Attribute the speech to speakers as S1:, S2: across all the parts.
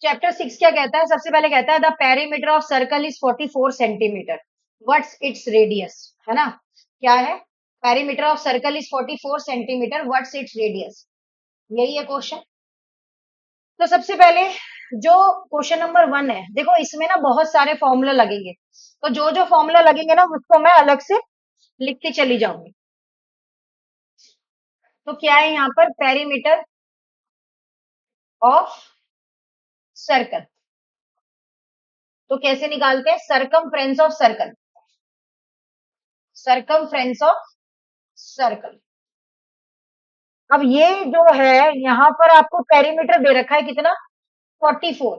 S1: Chapter 6 क्या कहता है? सबसे पहले कहता है the perimeter of circle is 44 centimetre, what's its radius, है ना? क्या है? Perimeter of circle is 44 centimetre, what's its radius, यही है क्वेश्चन। तो सबसे पहले जो क्वेश्चन नंबर 1 है, देखो इसमें ना बहुत सारे फॉर्मूला लगेंगे, तो जो जो फॉर्मूला लगेंगे ना उसको मैं अलग से लिखती चली जाऊंगी। तो क्या है यहाँ पर? Perimeter of circle. तो कैसे निकालते हैं? Circumference of circle, circumference of circle. अब ये जो है यहाँ पर आपको पेरीमीटर दे रखा है कितना? 44।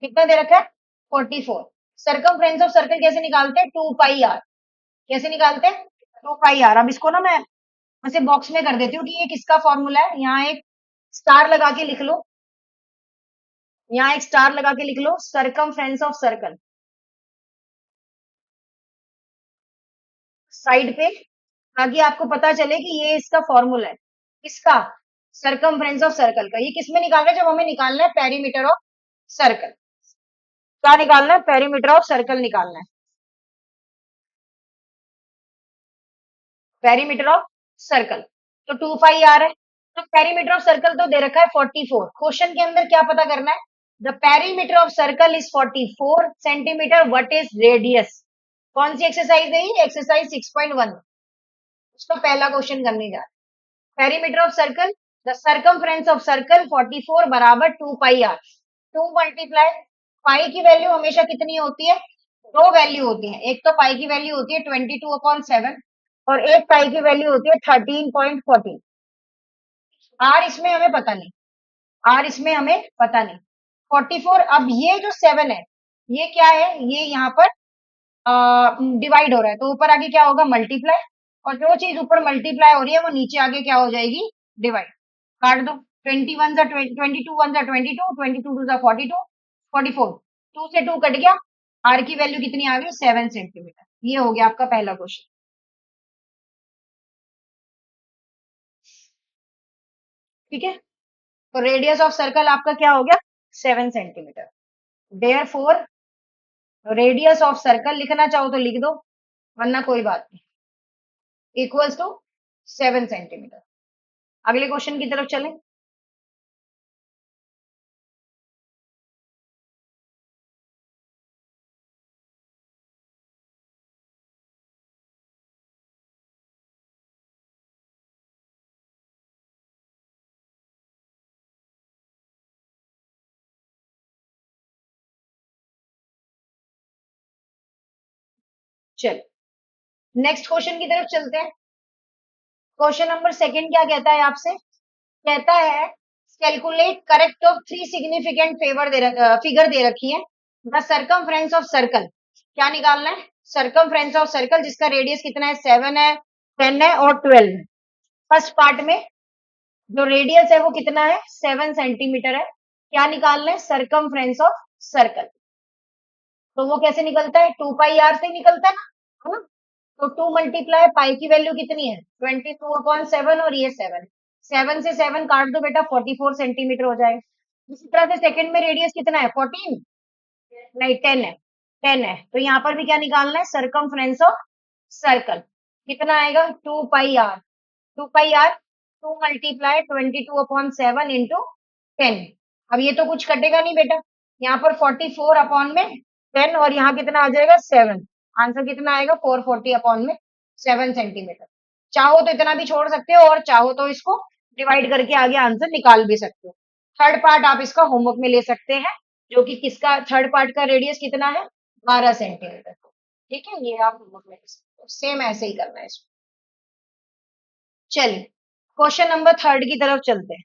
S1: कितना दे रखा है? 44। सरकमफ्रेंस ऑफ सर्कल कैसे निकालते हैं? 2 पाई आर। कैसे निकालते हैं? 2 पाई आर। अब इसको ना मैं ऐसे बॉक्स में कर देती हूँ कि ये किसका फॉर्मूला है। यहाँ एक स्टार लगा के लिख लो, यहाँ एक स्टार लगा के लिख लो, सरकमफ्रेंस ऑफ सर्कल साइड पे, ताकि आपको पता चले कि ये इसका फॉर्मूला है। किसका? सरकमफ्रेंस ऑफ सर्कल का। ये किसमें निकालना है? जब हमें निकालना है पेरीमीटर ऑफ सर्कल। क्या निकालना है? पेरीमीटर ऑफ सर्कल निकालना है, पेरीमीटर ऑफ सर्कल। तो 2 पाई आर है। तो पेरीमीटर ऑफ सर्कल तो दे रखा है 44। क्वेश्चन के अंदर क्या पता करना है? The perimeter of circle is 44 centimetre, what is radius. कौन सी एक्सरसाइज है ये? एक्सरसाइज 6.1। उसका पहला क्वेश्चन करने जा रहे हैं। Perimeter of circle, the circumference of circle 44 बराबर 2 पाई आर। 2 मल्टीप्लाई पाई की वैल्यू हमेशा कितनी होती है? दो वैल्यू होती है। एक तो पाई की वैल्यू होती है 22/7 और एक पाई की वैल्यू होती है 13.14। आर इसमें हमें पता नहीं, आर इसमें हमें पता नहीं। 44। अब ये जो 7 है, ये क्या है? ये यहाँ पर डिवाइड हो रहा है, तो ऊपर आगे क्या होगा? मल्टीप्लाई। और जो चीज ऊपर मल्टीप्लाई हो रही है वो नीचे आगे क्या हो जाएगी? डिवाइड। काट दो। 21 जा 22 1 जा 22, 22 2 जा 42, 44। 2 से 2 कट गया। आर की वैल्यू कितनी आ गई? 7 सेंटीमीटर। ये हो गया आपका पहला क्वेश्चन। ठीक है। तो रेडियस ऑफ सर्कल आपका क्या हो गया? 7 centimetre. Therefore radius of circle लिखना चाहो तो लिख दो, वरना कोई बात नहीं, इक्वल्स टू 7 सेंटीमीटर। अगले क्वेश्चन की तरफ चलें। चल, नेक्स्ट क्वेश्चन की तरफ चलते हैं। क्वेश्चन नंबर सेकंड क्या कहता है आपसे? कहता है calculate correct of three significant figure दे रखी है। द सर्कमफ्रेंस ऑफ सर्कल, क्या निकालना है? सर्कमफ्रेंस ऑफ सर्कल जिसका रेडियस कितना है? 7 है, 10 है और 12 है। फर्स्ट पार्ट में जो रेडियस है वो कितना है? 7 सेंटीमीटर है। क्या निकालना है? Circumference of circle. तो वो कैसे निकलता है? 2 पाई आर से निकलता है ना? तो 2 पाई की वैल्यू कितनी है? 22/7 और ये 7। 7 से 7 काट दो बेटा, 44 सेंटीमीटर हो जाएगा। इसी तरह से सेकंड में रेडियस कितना है? 14? नहीं, 10 है। 10 है, तो यहाँ पर भी क्या निकालना है? Circumference of circle. कितना आएगा? 2 pi R. 2 pi R, 2 × 22/7 into 10। अब ये तो कुछ कटेगा नहीं बेटा, यहाँ पर 44/10 और यहाँ कितना आ जाएगा? 7। आंसर कितना आएगा? 440/7 सेंटीमीटर। चाहो तो इतना भी छोड़ सकते हो और चाहो तो इसको डिवाइड करके आगे आंसर निकाल भी सकते हो। थर्ड पार्ट आप इसका होमवर्क में ले सकते हैं, जो कि किसका थर्ड पार्ट का रेडियस कितना है? 12 सेंटीमीटर। ठीक है, ये आप होमवर्क में ले सकते हो। सेम ऐसे ही करना है इसको। चलिए, क्वेश्चन नंबर थर्ड की तरफ चलते हैं।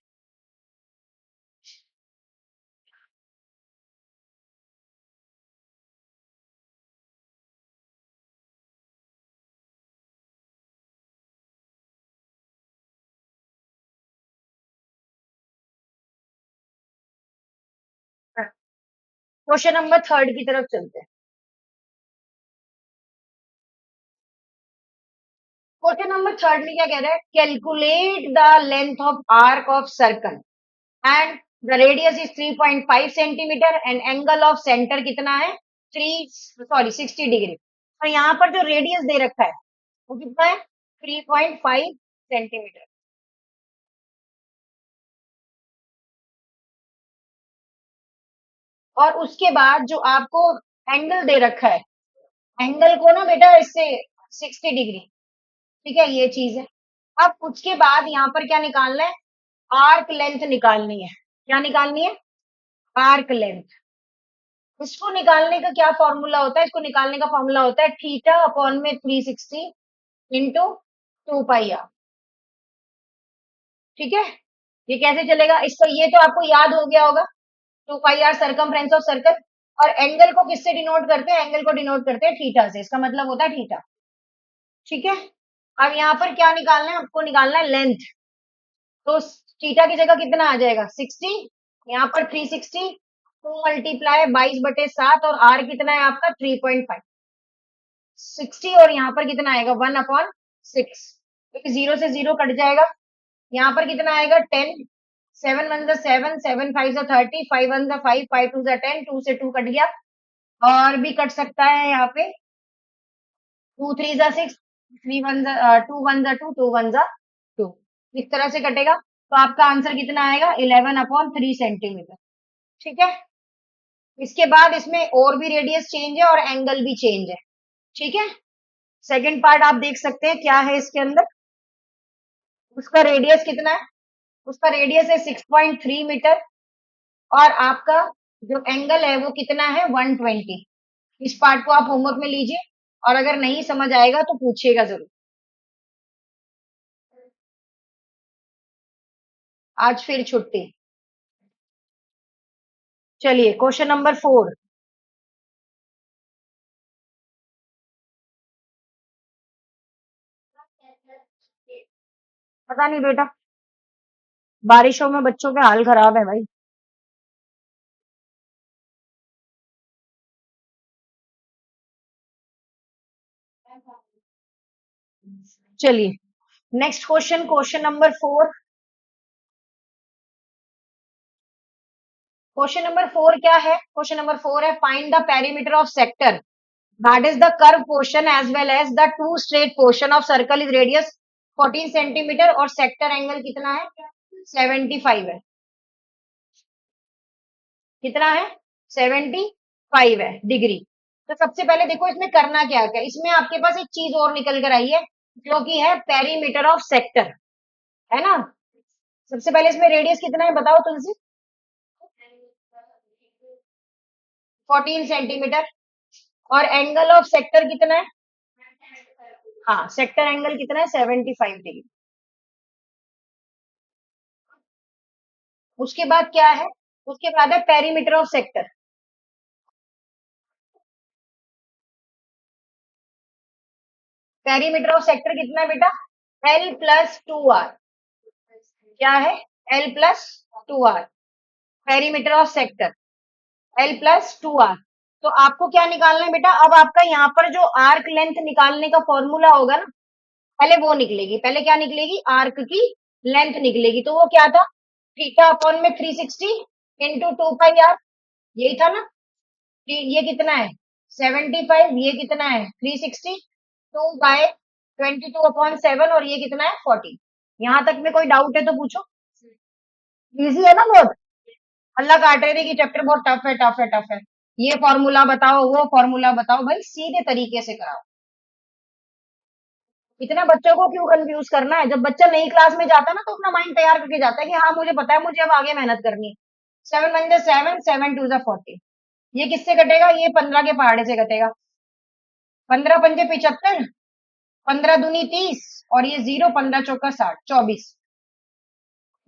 S1: क्वेश्चन नंबर थर्ड की तरफ चलते हैं। क्वेश्चन नंबर थर्ड में क्या कह रहा है? Calculate the length of arc of circle and the radius is 3.5 centimetre and angle of centre कितना है 60 डिग्री। तो यहाँ पर जो रेडियस दे रखा है वो कितना है 3.5 सेंटीमीटर। और उसके बाद जो आपको एंगल दे रखा है, एंगल को ना बेटा इससे 60 डिग्री, ठीक है, ये चीज है। अब उसके बाद यहाँ पर क्या निकालना है, आर्क लेंथ निकालनी है। क्या निकालनी है, आर्क लेंथ। इसको निकालने का क्या फॉर्मूला होता है, इसको निकालने का फॉर्मूला होता है थीटा अपॉन में 360 इंटू 2 पाई आर। ठीक है, ये कैसे चलेगा, इसको ये तो आपको याद हो गया होगा, 2 pi are circumference of circle. और एंगल को किससे डिनोट करते हैं, एंगल को डिनोट करते हैं थीटा से, इसका मतलब होता है थीटा। ठीक है, अब यहाँ पर क्या निकालना है, आपको निकालना है लेंथ। तो थीटा की जगह कितना आ जाएगा 60, यहाँ पर 360, 2 × 22/7 और आर कितना है आपका 3.5, 60 और यहाँ पर कितना आएगा 1/6, क्योंकि 0 से 0 कट जाएगा। यहाँ पर कितना आएगा 10, 7 1 7, 7 5 30, 5 1 5, 5 2 10, 2 से 2 कट गया। और भी कट सकता है यहाँ पे, 2 3 6, 2 1 2, 2 1 2, इस तरह से कटेगा। तो आपका आंसर कितना आएगा 11/3 सेंटीमीटर। ठीक है, इसके बाद इसमें और भी रेडियस चेंज है और एंगल भी चेंज है। ठीक है, सेकंड पार्ट आप देख सकते हैं क्या है इसके अंदर। उसका रेडियस कितना है, उसका रेडियस है 6.3 मीटर और आपका जो एंगल है वो कितना है 120। इस पार्ट को आप होमवर्क में लीजिए और अगर नहीं समझ आएगा तो पूछिएगा जरूर। आज फिर छुट्टी। चलिए क्वेश्चन नंबर 4। पता नहीं बेटा, बारिशों में बच्चों के हाल खराब है भाई। चलिए next question, question number 4। Question number 4 क्या है, क्वेश्चन नंबर 4 है find the perimeter of sector that is the curve portion as well as the two straight portion of circle is radius 14 centimetre और सेक्टर एंगल कितना है 75 है। कितना है 75 है डिग्री। तो सबसे पहले देखो इसमें करना क्या है, इसमें आपके पास एक चीज और निकल कर आई है जो कि है पेरीमीटर ऑफ सेक्टर, है ना। सबसे पहले इसमें रेडियस कितना है बताओ तुलसी, 14 सेंटीमीटर और एंगल ऑफ सेक्टर कितना है, हाँ सेक्टर एंगल कितना है 75 डिग्री। उसके बाद क्या है, उसके बाद है perimeter of sector. Perimeter of sector कितना है बेटा L+2R। क्या है L+2R, perimeter of sector L+2R। तो आपको क्या निकालना है बेटा, अब आपका यहाँ पर जो आर्क लेंथ निकालने का फॉर्मूला होगा ना, पहले वो निकलेगी, पहले क्या निकलेगी आर्क की लेंथ निकलेगी। तो वो क्या था थीटा अपॉन में 360 इंटू 2 पाई आर, यही था ना। ये कितना है 75, ये कितना है 360, 2/22/7 और ये कितना है 40। यहां तक में कोई डाउट है तो पूछो। इजी है ना बहुत, अल्लाह काट रहे थे कि चैप्टर बहुत टफ है टफ है टफ है, ये फॉर्मूला बताओ वो फॉर्मूला बताओ, भाई सीधे तरीके से कराओ। इतना बच्चों को क्यों कंफ्यूज करना है, जब बच्चा नई क्लास में जाता है ना तो अपना माइंड तैयार करके जाता है कि हाँ मुझे पता है, मुझे अब आगे मेहनत करनी है। 7 1 7, 7 2 40, ये किससे कटेगा, ये 15 के पहाड़े से कटेगा। 15 पंजे 75, 15 दूनी 30 और ये 0, 15 चौका 60, 24।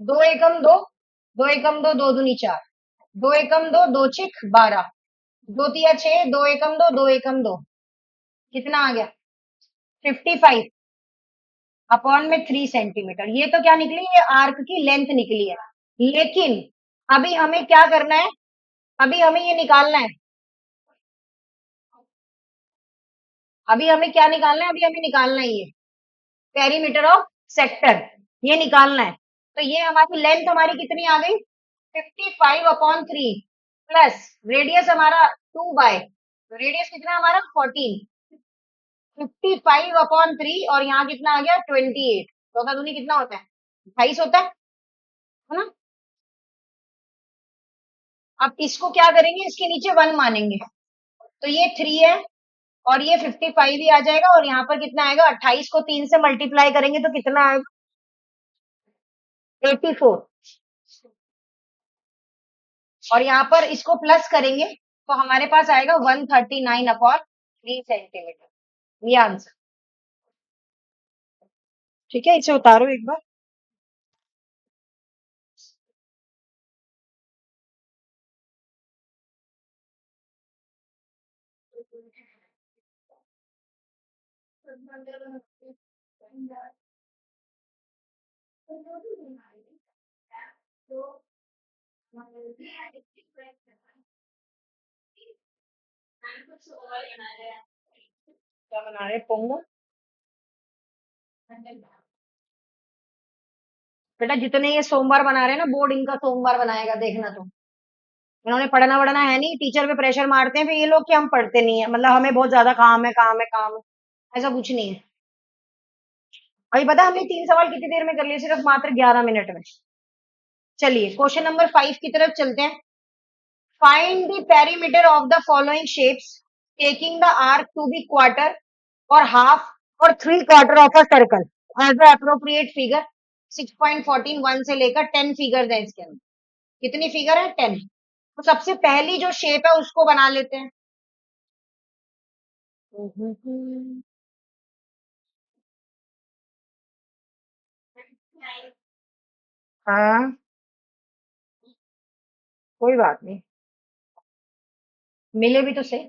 S1: दो एकम दो, दो एकम दो, दो दूनी 4, दो एकम दो, दो छिक 12, दो तिया 6, दो एकम दो, दो एकम दो, कितना आ गया 55 अपॉन में 3 सेंटीमीटर। ये तो क्या निकली, ये आर्क की लेंथ निकली है। लेकिन अभी हमें क्या करना है, अभी हमें ये निकालना है, अभी हमें क्या निकालना है, अभी हमें निकालना है ये पेरीमीटर ऑफ सेक्टर, ये निकालना है। तो ये हमारी लेंथ हमारी कितनी आ गई 55/3 प्लस रेडियस हमारा 2 बाय, रेडियस कितना है हमारा 14, 55/3 और यहाँ कितना आ गया 28, चौका दूनी कितना होता है 28 होता है ना। अब इसको क्या करेंगे, इसके नीचे 1 मानेंगे, तो ये 3 है और ये 55 ही आ जाएगा, और यहाँ पर कितना आएगा 28 को 3 से मल्टीप्लाई करेंगे तो कितना आएगा 84, और यहाँ पर इसको प्लस करेंगे तो हमारे पास आएगा 139/3 सेंटीमीटर, ये आंसर। ठीक है, इसे उतारो एक बार। क्या बना रहे पोंगल? बेटा जितने ये सोमवार बना रहे हैं ना बोर्ड, इनका सोमवार बनाएगा देखना तुम। इन्होंने पढ़ना वढ़ना है नहीं, टीचर पे प्रेशर मारते हैं फिर ये लोग कि हम पढ़ते नहीं है, मतलब हमें बहुत ज्यादा काम है काम है काम है, ऐसा कुछ नहीं है। अभी पता है हमने 3 सवाल कितनी देर में कर लिए, सिर्फ मात्र 11 मिनट में। चलिए क्वेश्चन नंबर 5 की तरफ चलते हैं। Find the perimeter of the following shapes taking the arc to be quarter और हाफ और 3/4 of a circle as the appropriate figure. 6.14 1 से लेकर 10 फिगर्स है इसके अंदर। कितनी फिगर है 10। तो सबसे पहली जो शेप है उसको बना लेते हैं। हाँ, कोई बात नहीं, मिले भी तो सही,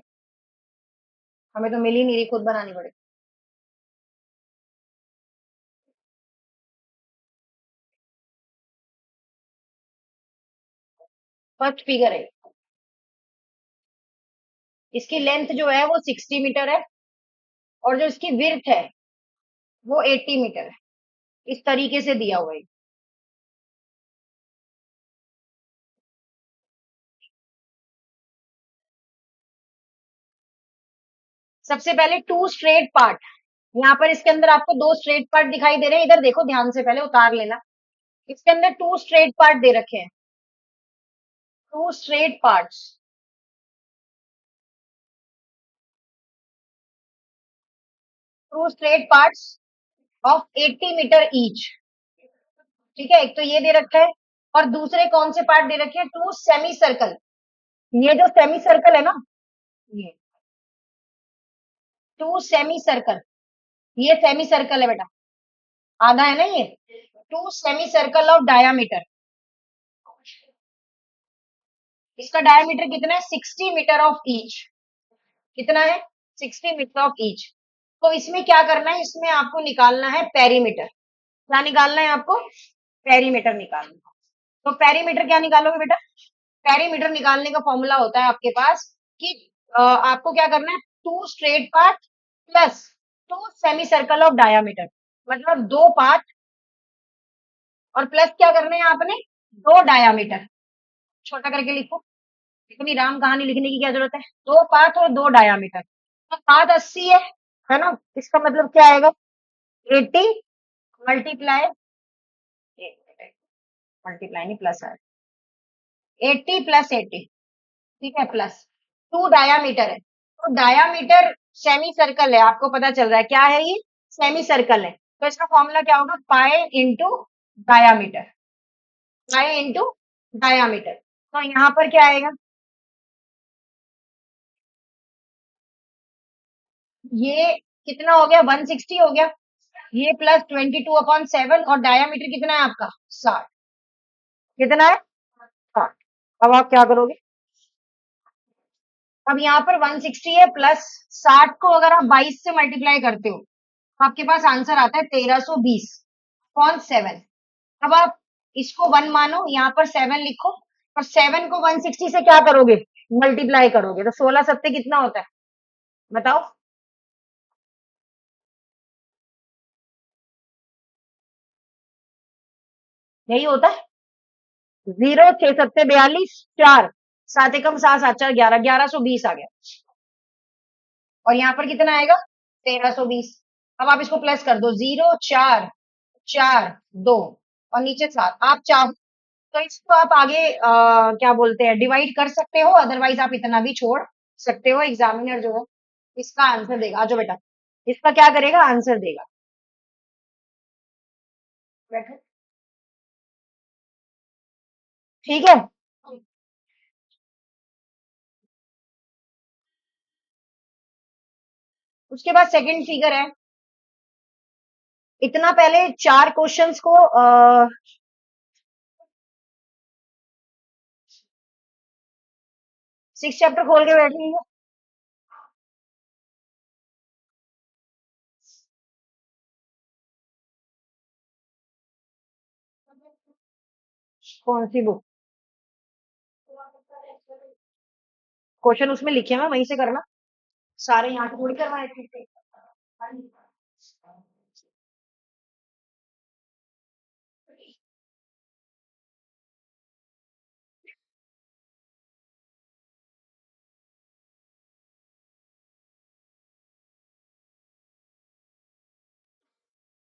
S1: हमें तो मिल ही नहीं रही, खुद बनानी पड़ेगी। फर्स्ट फिगर है, इसकी लेंथ जो है वो 60 मीटर है और जो इसकी विड्थ है वो 80 मीटर है। इस तरीके से दिया हुआ है। सबसे पहले टू स्ट्रेट पार्ट, यहाँ पर इसके अंदर आपको दो स्ट्रेट पार्ट दिखाई दे रहे हैं, इधर देखो ध्यान से, पहले उतार लेना। इसके अंदर टू स्ट्रेट पार्ट दे रखे हैं, two straight parts, two straight parts of 80 metre each. ठीक है, एक तो ये दे रखा है और दूसरे कौन से पार्ट दे रखे हैं, टू सेमी सर्कल। ये जो सेमी सर्कल है ना, ये टू सेमी सर्कल, ये सेमी सर्कल है बेटा, आधा है ना ये। Two semi circle of diameter, इसका डायामीटर कितना है 60 मीटर ऑफ ईच। कितना है 60 मीटर ऑफ ईच। तो इसमें क्या करना है, इसमें आपको निकालना है पेरीमीटर। क्या निकालना है आपको, पेरीमीटर निकालना है। तो पेरीमीटर क्या निकालोगे बेटा, पेरीमीटर निकालने का फॉर्मूला होता है आपके पास कि आपको क्या करना है, two straight path plus two semi circle of diameter, मतलब दो पाथ और प्लस क्या करना है आपने, दो डायामीटर। छोटा करके लिखो, इतनी राम कहानी लिखने की क्या जरूरत है, दो पाथ और दो डायामीटर। तो पाथ 80 है ना, इसका मतलब क्या आएगा 80 मल्टीप्लाई, मल्टीप्लाई नहीं प्लस है, 80 प्लस 80, ठीक है, प्लस टू डायामीटर है। तो डायामीटर सेमी सर्कल है, आपको पता चल रहा है क्या है ये, सेमी सर्कल है। तो इसका फॉर्मूला क्या होगा, pi into diameter, pi into diameter. तो यहाँ पर क्या आएगा, ये कितना हो गया 160 हो गया, ये प्लस 22/7 और डायामीटर कितना है आपका 60, कितना है 60। अब आप क्या करोगे, अब यहाँ पर 160 है प्लस 60 को अगर आप 22 से मल्टीप्लाई करते हो तो आपके पास आंसर आता है 1320/7। अब आप इसको 1 मानो, यहाँ पर 7 लिखो और 7 को 160 से क्या करोगे, मल्टीप्लाई करोगे, तो 16 सत्ते कितना होता है बताओ। यही होता है, जीरो, छह सत्ते 42, चार, सात एकम सात, सात चार 11, 1120 आ गया। और यहाँ पर कितना आएगा? 1320। अब आप इसको प्लस कर दो, जीरो, चार, चार, दो, और नीचे सात। आप चाहो तो इसको आप आगे क्या बोलते हैं, डिवाइड कर सकते हो, अदरवाइज आप इतना भी छोड़ सकते हो। एग्जामिनर जो है इसका आंसर देगा। आ जाओ बेटा, इसका क्या करेगा, आंसर देगा। बैठो। ठीक है। उसके बाद सेकंड फिगर है। इतना पहले चार क्वेश्चंस को सिक्स चैप्टर खोल के बैठेंगे। कौन सी बुक? क्वेश्चन उसमें लिखे हैं, वहीं से करना। सारे यहाँ से थोड़ी करवाए थे।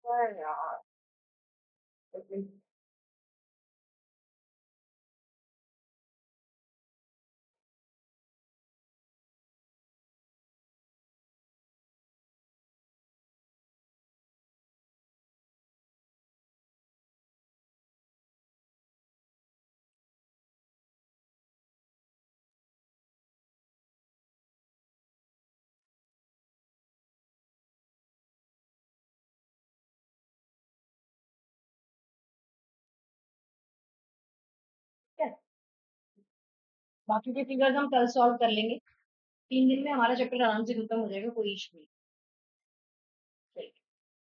S1: अरे यार। बाकी के फिगर्स हम कल सॉल्व कर लेंगे। 3 दिन में हमारा चैप्टर आराम से खत्म हो जाएगा, कोई इशू नहीं।